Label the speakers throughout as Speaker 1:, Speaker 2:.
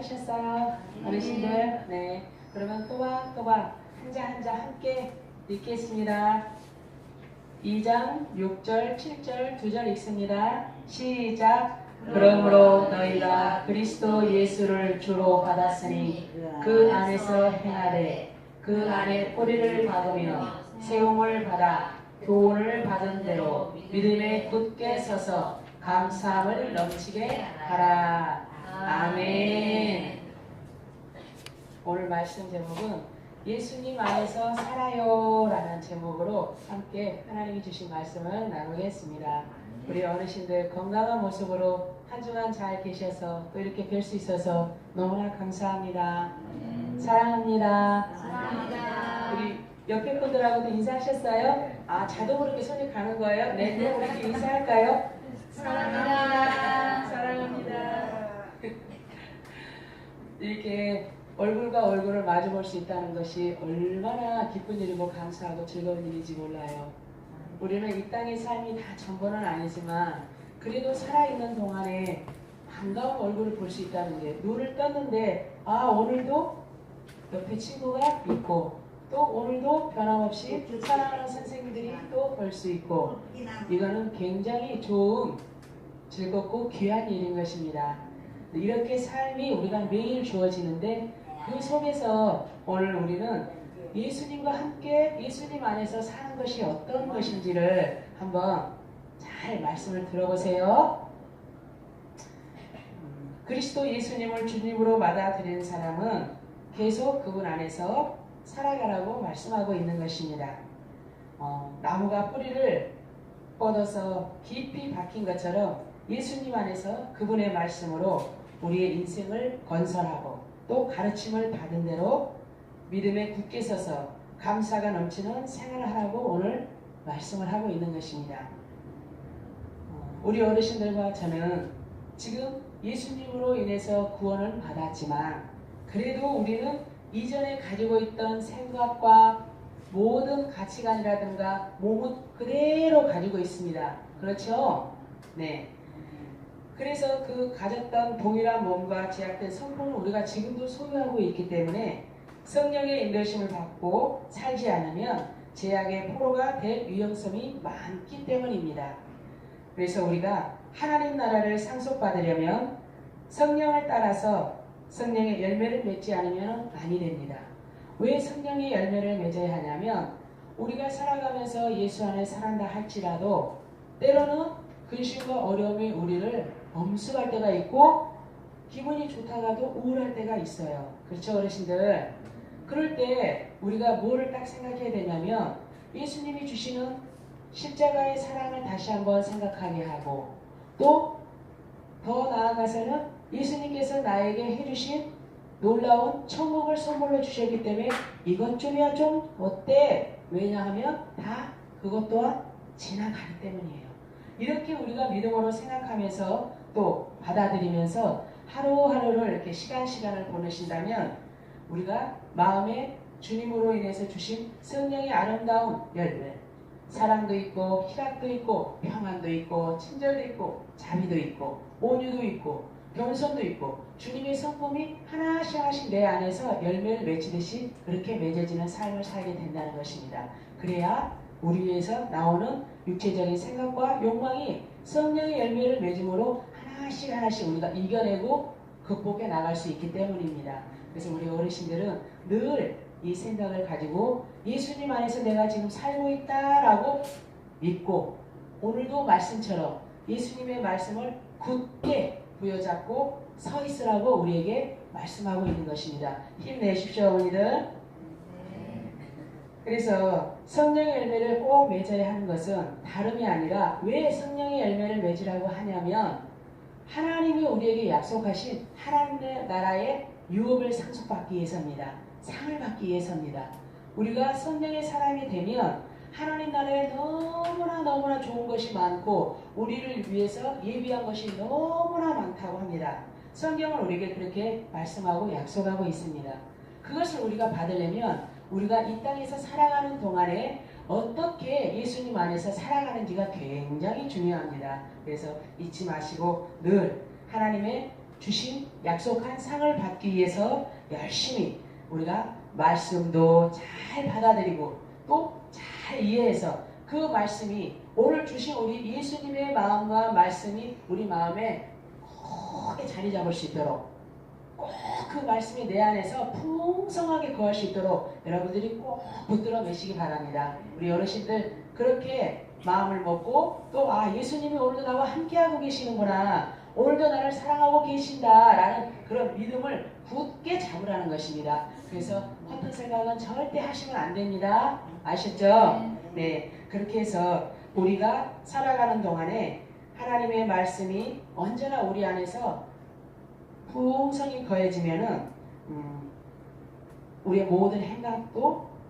Speaker 1: 인사하셨어요? 어르신들? 네. 그러면 또박또박 한 자 한 자 함께 읽겠습니다. 2장 6절 7절 2절 읽습니다. 시작. 그러므로 너희가 그리스도 예수를 주로 받았으니 그 안에서 행하되 그 안에 뿌리를 박으며 세움을 받아 교훈을 받은 대로 믿음에 굳게 서서 감사함을 넘치게 하라. 아멘. 오늘 말씀 제목은 예수님 안에서 살아요 라는 제목으로 함께 하나님이 주신 말씀을 나누겠습니다. 우리 어르신들 건강한 모습으로 한 주간 잘 계셔서 또 이렇게 뵐 수 있어서 너무나 감사합니다. 사랑합니다.
Speaker 2: 감사합니다.
Speaker 1: 우리 옆에 분들하고도 인사하셨어요? 아, 자동으로 이렇게 손이 가는 거예요? 네, 그럼 우리 이렇게 인사할까요?
Speaker 2: 사랑합니다.
Speaker 1: 사랑합니다. 이렇게 얼굴과 얼굴을 마주 볼 수 있다는 것이 얼마나 기쁜 일이고 감사하고 즐거운 일인지 몰라요. 우리는 이 땅의 삶이 다 전부는 아니지만 그래도 살아있는 동안에 반가운 얼굴을 볼 수 있다는 게, 눈을 떴는데 아, 오늘도 옆에 친구가 있고 또 오늘도 변함없이 사랑하는 선생님들이 또 볼 수 있고, 이거는 굉장히 좋은 즐겁고 귀한 일인 것입니다. 이렇게 삶이 우리가 매일 주어지는데 그 속에서 오늘 우리는 예수님과 함께 예수님 안에서 사는 것이 어떤 것인지를 한번 잘 말씀을 들어보세요. 그리스도 예수님을 주님으로 받아들이는 사람은 계속 그분 안에서 살아가라고 말씀하고 있는 것입니다. 나무가 뿌리를 뻗어서 깊이 박힌 것처럼 예수님 안에서 그분의 말씀으로 우리의 인생을 건설하고 또 가르침을 받은 대로 믿음에 굳게 서서 감사가 넘치는 생활을 하라고 오늘 말씀을 하고 있는 것입니다. 우리 어르신들과 저는 지금 예수님으로 인해서 구원을 받았지만 그래도 우리는 이전에 가지고 있던 생각과 모든 가치관이라든가 몸은 그대로 가지고 있습니다. 그렇죠? 네. 그래서 그 가졌던 동일한 몸과 제약된 성품을 우리가 지금도 소유하고 있기 때문에 성령의 인도심을 받고 살지 않으면 제약의 포로가 될 위험성이 많기 때문입니다. 그래서 우리가 하나님 나라를 상속받으려면 성령을 따라서 성령의 열매를 맺지 않으면 아니 됩니다. 왜 성령의 열매를 맺어야 하냐면 우리가 살아가면서 예수 안에 살한다 할지라도 때로는 근심과 어려움이 우리를 엄습할 때가 있고 기분이 좋다가도 우울할 때가 있어요. 그렇죠, 어르신들? 그럴 때 우리가 뭐를 딱 생각해야 되냐면 예수님이 주시는 십자가의 사랑을 다시 한번 생각하게 하고 또 더 나아가서는 예수님께서 나에게 해주신 놀라운 천국을 선물로 주셨기 때문에 이것쯤이야 좀 어때? 왜냐하면 다 그것 또한 지나가기 때문이에요. 이렇게 우리가 믿음으로 생각하면서 또 받아들이면서 하루하루를 이렇게 시간을 보내신다면 우리가 마음에 주님으로 인해서 주신 성령의 아름다운 열매, 사랑도 있고 희락도 있고 평안도 있고 친절도 있고 자비도 있고 온유도 있고 겸손도 있고 주님의 성품이 하나씩 내 안에서 열매를 맺히듯이 그렇게 맺어지는 삶을 살게 된다는 것입니다. 그래야 우리에서 나오는 육체적인 생각과 욕망이 성령의 열매를 맺음으로 하나씩 우리가 이겨내고 극복해 나갈 수 있기 때문입니다. 그래서 우리 어르신들은 늘 이 생각을 가지고 예수님 안에서 내가 지금 살고 있다라고 믿고 오늘도 말씀처럼 예수님의 말씀을 굳게 부여잡고 서 있으라고 우리에게 말씀하고 있는 것입니다. 힘내십시오, 어머니들. 그래서 성령의 열매를 꼭 맺어야 하는 것은 다름이 아니라 왜 성령의 열매를 맺으라고 하냐면 하나님이 우리에게 약속하신 하나님의 나라의 유업을 상속받기 위해서입니다. 상을 받기 위해서입니다. 우리가 성령의 사람이 되면 하나님 나라에 너무나 좋은 것이 많고 우리를 위해서 예비한 것이 너무나 많다고 합니다. 성경은 우리에게 그렇게 말씀하고 약속하고 있습니다. 그것을 우리가 받으려면 우리가 이 땅에서 살아가는 동안에 어떻게 예수님 안에서 살아가는지가 굉장히 중요합니다. 그래서 잊지 마시고 늘 하나님의 주신 약속한 상을 받기 위해서 열심히 우리가 말씀도 잘 받아들이고 또 잘 이해해서 그 말씀이 오늘 주신 우리 예수님의 마음과 말씀이 우리 마음에 크게 자리 잡을 수 있도록 꼭 그 말씀이 내 안에서 풍성하게 거할 수 있도록 여러분들이 꼭 붙들어 매시기 바랍니다. 우리 어르신들 그렇게 마음을 먹고 또 예수님이 오늘도 나와 함께하고 계시는구나, 오늘도 나를 사랑하고 계신다라는 그런 믿음을 굳게 잡으라는 것입니다. 그래서 허튼 생각은 절대 하시면 안 됩니다. 아셨죠? 네, 그렇게 해서 우리가 살아가는 동안에 하나님의 말씀이 언제나 우리 안에서 풍성히 거해지면은 우리의 모든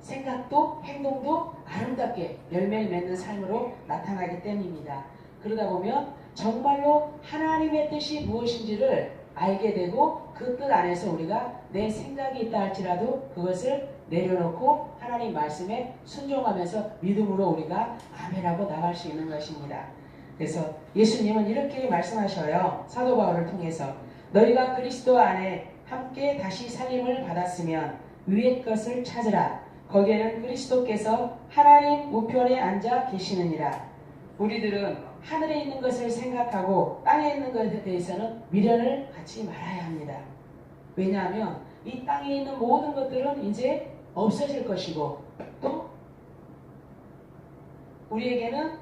Speaker 1: 생각도 행동도 아름답게 열매를 맺는 삶으로 나타나기 때문입니다. 그러다 보면 정말로 하나님의 뜻이 무엇인지를 알게 되고 그 뜻 안에서 우리가 내 생각이 있다 할지라도 그것을 내려놓고 하나님 말씀에 순종하면서 믿음으로 우리가 아멘하고 나갈 수 있는 것입니다. 그래서 예수님은 이렇게 말씀하셔요. 사도 바울을 통해서 너희가 그리스도 안에 함께 다시 살림을 받았으면 위의 것을 찾으라. 거기에는 그리스도께서 하나님 우편에 앉아 계시느니라. 우리들은 하늘에 있는 것을 생각하고 땅에 있는 것에 대해서는 미련을 갖지 말아야 합니다. 왜냐하면 이 땅에 있는 모든 것들은 이제 없어질 것이고 또 우리에게는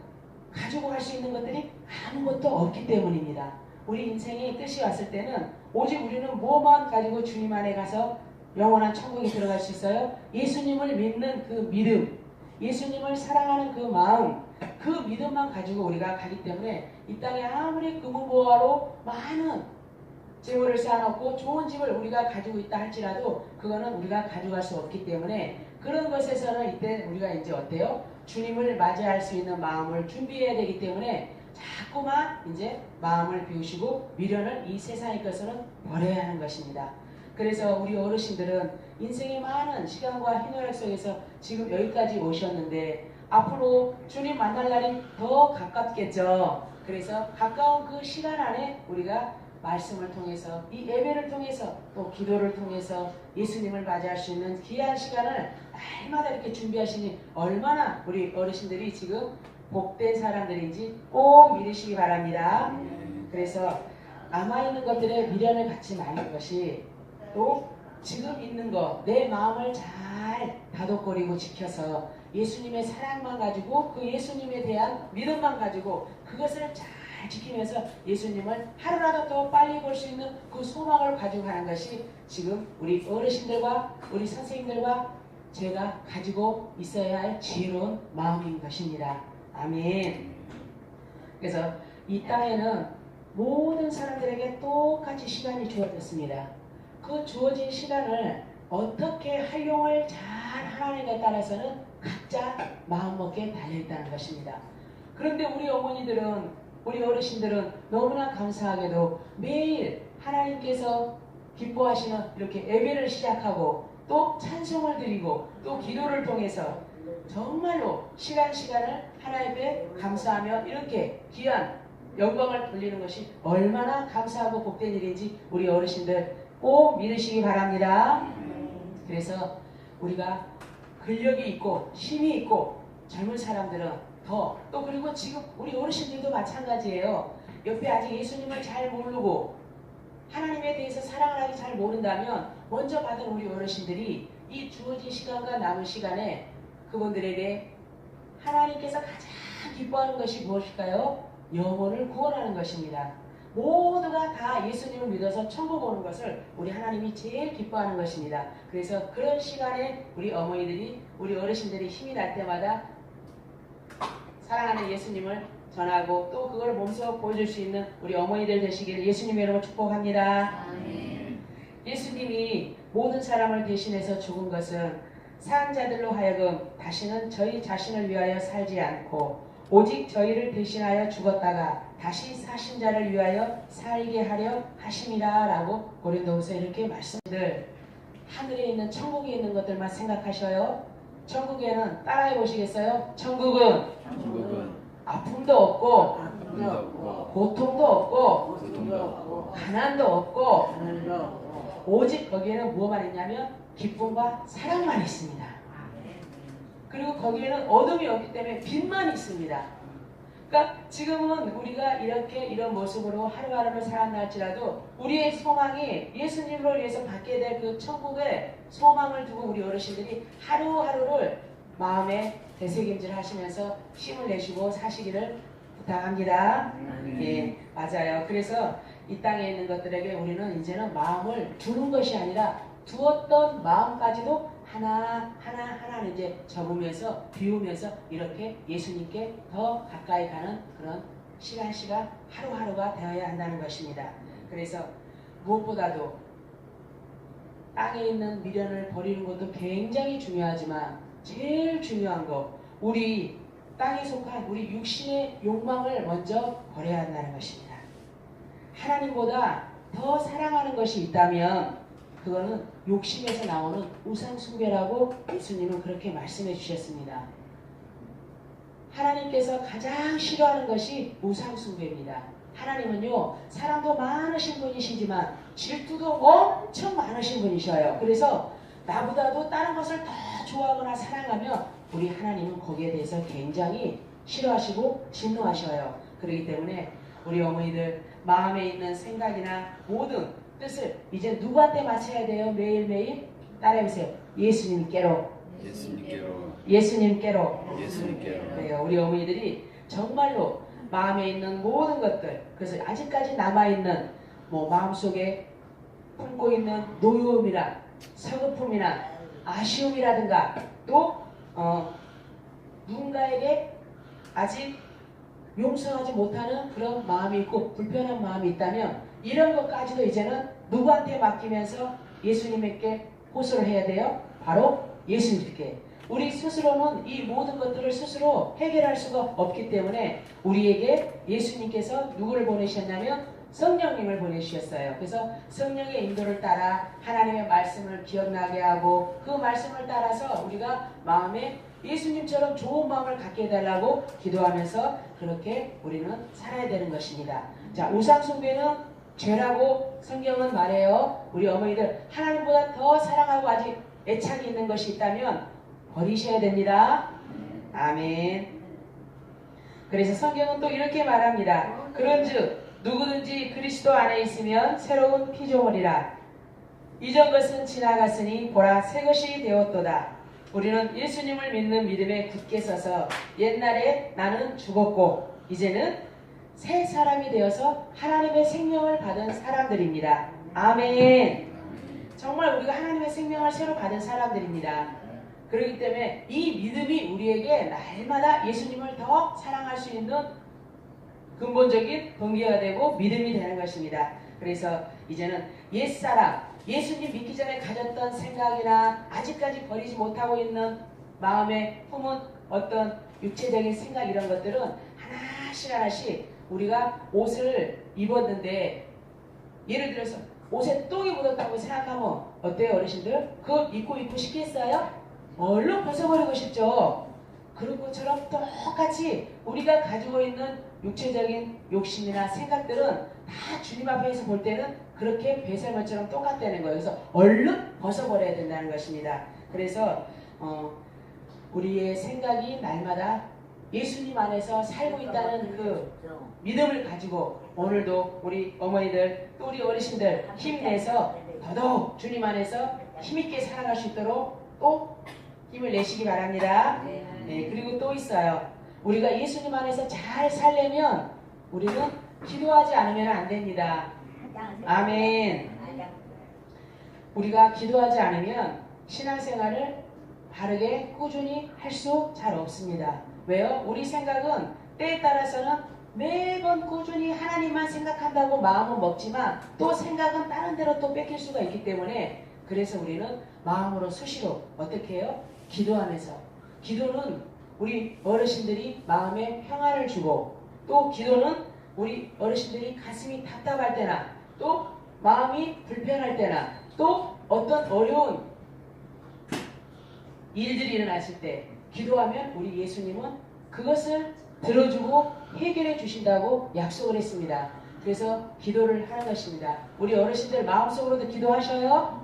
Speaker 1: 가지고 갈 수 있는 것들이 아무것도 없기 때문입니다. 우리 인생의 뜻이 왔을 때는 오직 우리는 뭐만 가지고 주님 안에 가서 영원한 천국에 들어갈 수 있어요? 예수님을 믿는 그 믿음, 예수님을 사랑하는 그 마음, 그 믿음만 가지고 우리가 가기 때문에 이 땅에 아무리 금은보화로 많은 재물을 쌓아놓고 좋은 집을 우리가 가지고 있다 할지라도 그거는 우리가 가져갈 수 없기 때문에 그런 것에서는 이때 우리가 이제 어때요? 주님을 맞이할 수 있는 마음을 준비해야 되기 때문에 자꾸만 이제 마음을 비우시고 미련을 이 세상의 것으로는 버려야 하는 것입니다. 그래서 우리 어르신들은 인생의 많은 시간과 희노력 속에서 지금 여기까지 오셨는데 앞으로 주님 만날 날이 더 가깝겠죠. 그래서 가까운 그 시간 안에 우리가 말씀을 통해서 이 예배를 통해서 또 기도를 통해서 예수님을 맞이할 수 있는 귀한 시간을 날마다 이렇게 준비하시니 얼마나 우리 어르신들이 지금 복된 사람들인지 꼭 믿으시기 바랍니다. 그래서 남아있는 것들에 미련을 갖지 말는 것이 또 지금 있는 것, 내 마음을 잘 다독거리고 지켜서 예수님의 사랑만 가지고 그 예수님에 대한 믿음만 가지고 그것을 잘 지키면서 예수님을 하루라도 더 빨리 볼 수 있는 그 소망을 가지고 가는 것이 지금 우리 어르신들과 우리 선생님들과 제가 가지고 있어야 할 지혜로운 마음인 것입니다. 아멘. 그래서 이 땅에는 모든 사람들에게 똑같이 시간이 주어졌습니다. 그 주어진 시간을 어떻게 활용을 잘 하느냐에 따라서는 각자 마음먹기에 달려있다는 것입니다. 그런데 우리 어머니들은 우리 어르신들은 너무나 감사하게도 매일 하나님께서 기뻐하시는 이렇게 예배를 시작하고 또 찬송을 드리고 또 기도를 통해서 정말로 시간을 하나님께 감사하며 이렇게 귀한 영광을 돌리는 것이 얼마나 감사하고 복된 일인지 우리 어르신들 꼭 믿으시기 바랍니다. 그래서 우리가 근력이 있고 힘이 있고 젊은 사람들은 또 그리고 지금 우리 어르신들도 마찬가지예요. 옆에 아직 예수님을 잘 모르고 하나님에 대해서 사랑을 하기 잘 모른다면 먼저 받은 우리 어르신들이 이 주어진 시간과 남은 시간에 그분들에게 하나님께서 가장 기뻐하는 것이 무엇일까요? 영혼을 구원하는 것입니다. 모두가 다 예수님을 믿어서 천국 오는 것을 우리 하나님이 제일 기뻐하는 것입니다. 그래서 그런 시간에 우리 어머니들이 우리 어르신들이 힘이 날 때마다 사랑하는 예수님을 전하고 또 그걸 몸소 보여줄 수 있는 우리 어머니들 되시기를 예수님의 이름으로 축복합니다.
Speaker 2: 아멘.
Speaker 1: 예수님이 모든 사람을 대신해서 죽은 것은 사랑자들로 하여금 다시는 저희 자신을 위하여 살지 않고 오직 저희를 대신하여 죽었다가 다시 사신 자를 위하여 살게 하려 하심이라 라고 고린도후서 이렇게 말씀들. 하늘에 있는 천국에 있는 것들만 생각하셔요. 천국에는 따라해 보시겠어요? 천국은 아픔도 없고
Speaker 2: 아픔도 없고
Speaker 1: 고통도 없고
Speaker 2: 고통도 없고
Speaker 1: 가난도 없고
Speaker 2: 하늘도 없고
Speaker 1: 오직 거기에는 무엇만 있냐면 기쁨과 사랑만 있습니다. 그리고 거기에는 어둠이 없기 때문에 빛만 있습니다. 그러니까 지금은 우리가 이렇게 이런 모습으로 하루하루를 살아간다 할지라도 우리의 소망이 예수님으로 위해서 받게 될 그 천국의 소망을 두고 우리 어르신들이 하루하루를 마음에 되새김질 하시면서 힘을 내시고 사시기를 부탁합니다. 예, 맞아요. 그래서 이 땅에 있는 것들에게 우리는 이제는 마음을 두는 것이 아니라 두었던 마음까지도 하나 이제 접으면서 비우면서 이렇게 예수님께 더 가까이 가는 그런 시간 하루하루가 되어야 한다는 것입니다. 그래서 무엇보다도 땅에 있는 미련을 버리는 것도 굉장히 중요하지만 제일 중요한 거 우리 땅에 속한 우리 육신의 욕망을 먼저 버려야 한다는 것입니다. 하나님보다 더 사랑하는 것이 있다면 그거는 욕심에서 나오는 우상숭배라고 예수님은 그렇게 말씀해 주셨습니다. 하나님께서 가장 싫어하는 것이 우상숭배입니다. 하나님은요 사랑도 많으신 분이시지만 질투도 엄청 많으신 분이셔요. 그래서 나보다도 다른 것을 더 좋아하거나 사랑하면 우리 하나님은 거기에 대해서 굉장히 싫어하시고 진노하셔요. 그렇기 때문에 우리 어머니들 마음에 있는 생각이나 모든 뜻을 이제 누구한테 맞춰야 돼요? 매일매일 따라해보세요. 예수님께로. 예수님께로. 그래요. 우리 어머니들이 정말로 마음에 있는 모든 것들, 그래서 아직까지 남아있는 마음속에 품고 있는 노여움이나 서글픔이나 아쉬움이라든가 또 누군가에게 아직 용서하지 못하는 그런 마음이 있고 불편한 마음이 있다면 이런 것까지도 이제는 누구한테 맡기면서 예수님께 호소를 해야 돼요? 바로 예수님께. 우리 스스로는 이 모든 것들을 스스로 해결할 수가 없기 때문에 우리에게 예수님께서 누구를 보내셨냐면 성령님을 보내주셨어요. 그래서 성령의 인도를 따라 하나님의 말씀을 기억나게 하고 그 말씀을 따라서 우리가 마음에 예수님처럼 좋은 마음을 갖게 해달라고 기도하면서 그렇게 우리는 살아야 되는 것입니다. 자, 우상숭배는 죄라고 성경은 말해요. 우리 어머니들 하나님보다 더 사랑하고 아직 애착이 있는 것이 있다면 버리셔야 됩니다. 아멘. 그래서 성경은 또 이렇게 말합니다. 그런즉 누구든지 그리스도 안에 있으면 새로운 피조물이라. 이전 것은 지나갔으니 보라 새 것이 되었도다. 우리는 예수님을 믿는 믿음에 굳게 서서 옛날에 나는 죽었고 이제는 새 사람이 되어서 하나님의 생명을 받은 사람들입니다. 아멘. 정말 우리가 하나님의 생명을 새로 받은 사람들입니다. 그렇기 때문에 이 믿음이 우리에게 날마다 예수님을 더 사랑할 수 있는 근본적인 동기가 되고 믿음이 되는 것입니다. 그래서 이제는 옛사람, 예수님 믿기 전에 가졌던 생각이나 아직까지 버리지 못하고 있는 마음에 품은 어떤 육체적인 생각 이런 것들은 하나씩 우리가 옷을 입었는데 예를 들어서 옷에 똥이 묻었다고 생각하면 어때요 어르신들? 그거 입고 싶겠어요? 얼른 벗어버리고 싶죠. 그런 것처럼 똑같이 우리가 가지고 있는 육체적인 욕심이나 생각들은 다 주님 앞에서 볼 때는 그렇게 배설물처럼 똑같다는 거예요. 그래서 얼른 벗어버려야 된다는 것입니다. 그래서 우리의 생각이 날마다 예수님 안에서 살고 있다는 그 믿음을 가지고 오늘도 우리 어머니들 또 우리 어르신들 힘내서 더더욱 주님 안에서 힘있게 살아갈 수 있도록 또 힘을 내시기 바랍니다. 네, 그리고 또 있어요. 우리가 예수님 안에서 잘 살려면 우리는 기도하지 않으면 안 됩니다. 아멘. 우리가 기도하지 않으면 신앙생활을 바르게 꾸준히 할 수 잘 없습니다. 왜요? 우리 생각은 때에 따라서는 매번 꾸준히 하나님만 생각한다고 마음은 먹지만 또 생각은 다른 데로 또 뺏길 수가 있기 때문에 그래서 우리는 마음으로 수시로 어떻게 해요? 기도하면서. 기도는 우리 어르신들이 마음에 평안을 주고 또 기도는 우리 어르신들이 가슴이 답답할 때나 또 마음이 불편할 때나 또 어떤 어려운 일들이 일어났을 때 기도하면 우리 예수님은 그것을 들어주고 해결해 주신다고 약속을 했습니다. 그래서 기도를 하는 것입니다. 우리 어르신들 마음속으로도 기도하셔요.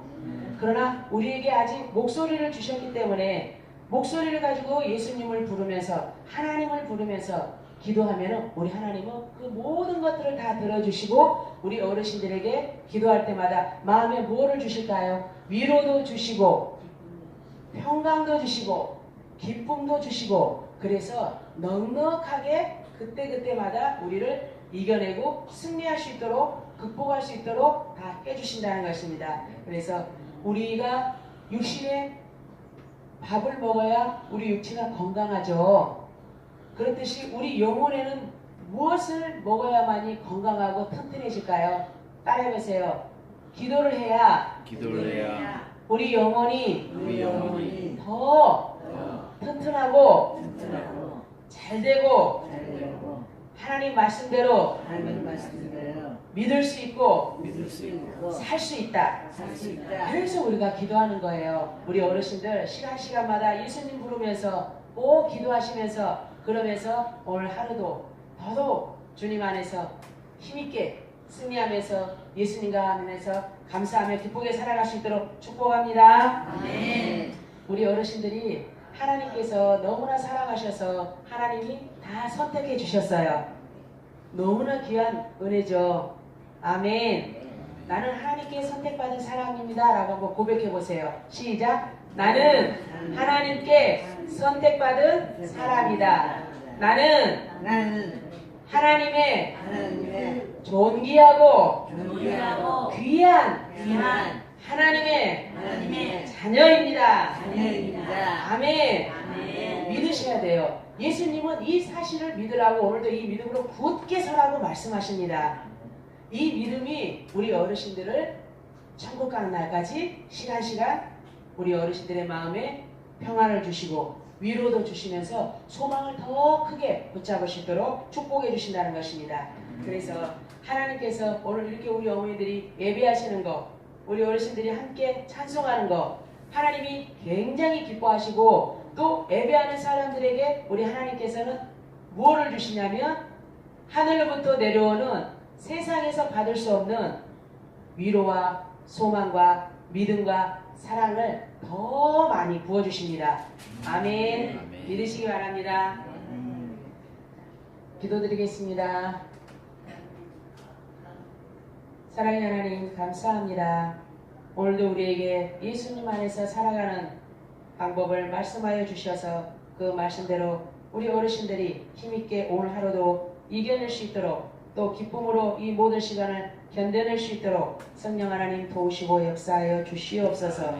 Speaker 1: 그러나 우리에게 아직 목소리를 주셨기 때문에 목소리를 가지고 예수님을 부르면서 하나님을 부르면서 기도하면 우리 하나님은 그 모든 것들을 다 들어주시고 우리 어르신들에게 기도할 때마다 마음에 무엇을 주실까요? 위로도 주시고 평강도 주시고 기쁨도 주시고 그래서 넉넉하게 그때그때마다 우리를 이겨내고 승리할 수 있도록 극복할 수 있도록 다 해주신다는 것입니다. 그래서 우리가 육신에 밥을 먹어야 우리 육체가 건강하죠. 그렇듯이 우리 영혼에는 무엇을 먹어야만이 건강하고 튼튼해질까요? 따라해보세요. 기도를 해야 우리 영혼이 더 튼튼하고 잘 되고 하나님 말씀대로 믿을 수 있고 살 수 있다. 그래서 우리가 기도하는 거예요. 우리 어르신들 시간마다 예수님 부르면서 꼭 기도하시면서 그러면서 오늘 하루도 더더욱 주님 안에서 힘있게 승리하면서 예수님과 하면서 감사하며 기쁘게 살아갈 수 있도록 축복합니다.
Speaker 2: 아멘.
Speaker 1: 우리 어르신들이 하나님께서 너무나 사랑하셔서 하나님이 다 선택해 주셨어요. 너무나 귀한 은혜죠. 아멘. 나는 하나님께 선택받은 사람입니다. 라고 한번 고백해 보세요. 시작. 나는 하나님께 선택받은 사람이다. 나는 하나님의 존귀하고 귀한 하나님의 자녀입니다. 아멘. 믿으셔야 돼요. 예수님은 이 사실을 믿으라고 오늘도 이 믿음으로 굳게 서라고 말씀하십니다. 이 믿음이 우리 어르신들을 천국 가는 날까지 시간 우리 어르신들의 마음에 평안을 주시고 위로도 주시면서 소망을 더 크게 붙잡을 수 있도록 축복해 주신다는 것입니다. 그래서 하나님께서 오늘 이렇게 우리 어머니들이 예배하시는 거, 우리 어르신들이 함께 찬송하는 거 하나님이 굉장히 기뻐하시고 또 예배하는 사람들에게 우리 하나님께서는 무엇을 주시냐면 하늘로부터 내려오는 세상에서 받을 수 없는 위로와 소망과 믿음과 사랑을 더 많이 부어주십니다. 아멘. 믿으시기 바랍니다. 기도드리겠습니다. 사랑의 하나님 감사합니다. 오늘도 우리에게 예수님 안에서 살아가는 방법을 말씀하여 주셔서 그 말씀대로 우리 어르신들이 힘있게 오늘 하루도 이겨낼 수 있도록 또 기쁨으로 이 모든 시간을 견뎌낼 수 있도록 성령 하나님 도우시고 역사하여 주시옵소서.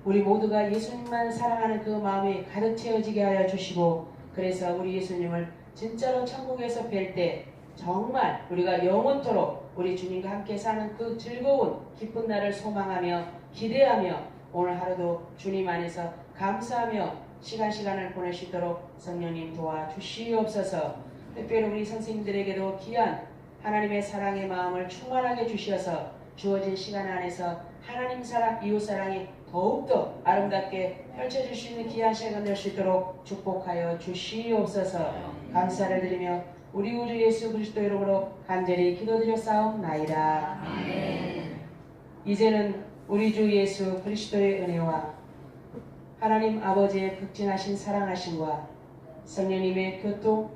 Speaker 1: 우리 모두가 예수님만 사랑하는 그 마음이 가득 채워지게 하여 주시고 그래서 우리 예수님을 진짜로 천국에서 뵐 때 정말 우리가 영원토록 우리 주님과 함께 사는 그 즐거운 기쁜 날을 소망하며 기대하며 오늘 하루도 주님 안에서 감사하며 시간을 보낼 수 있도록 성령님 도와주시옵소서. 특별히 우리 선생님들에게도 귀한 하나님의 사랑의 마음을 충만하게 주셔서 주어진 시간 안에서 하나님 사랑, 이웃 사랑이 더욱더 아름답게 펼쳐질 수 있는 귀한 시간 될 수 있도록 축복하여 주시옵소서. 감사를 드리며 우리 구주 예수 그리스도 이름으로 간절히 기도드렸사옵나이다. 아멘. 이제는 우리 주 예수 그리스도의 은혜와 하나님 아버지의 극진하신 사랑하심과 성령님의 교통,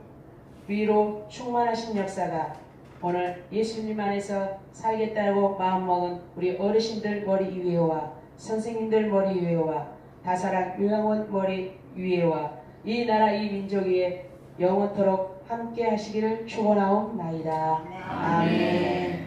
Speaker 1: 위로 충만하신 역사가 오늘 예수님 안에서 살겠다고 마음먹은 우리 어르신들 머리 위에와 선생님들 머리 위에와 다사랑 요양원 머리 위에와 이 나라 이 민족 위에 영원토록 함께 하시기를 축원하옵나이다. 아멘.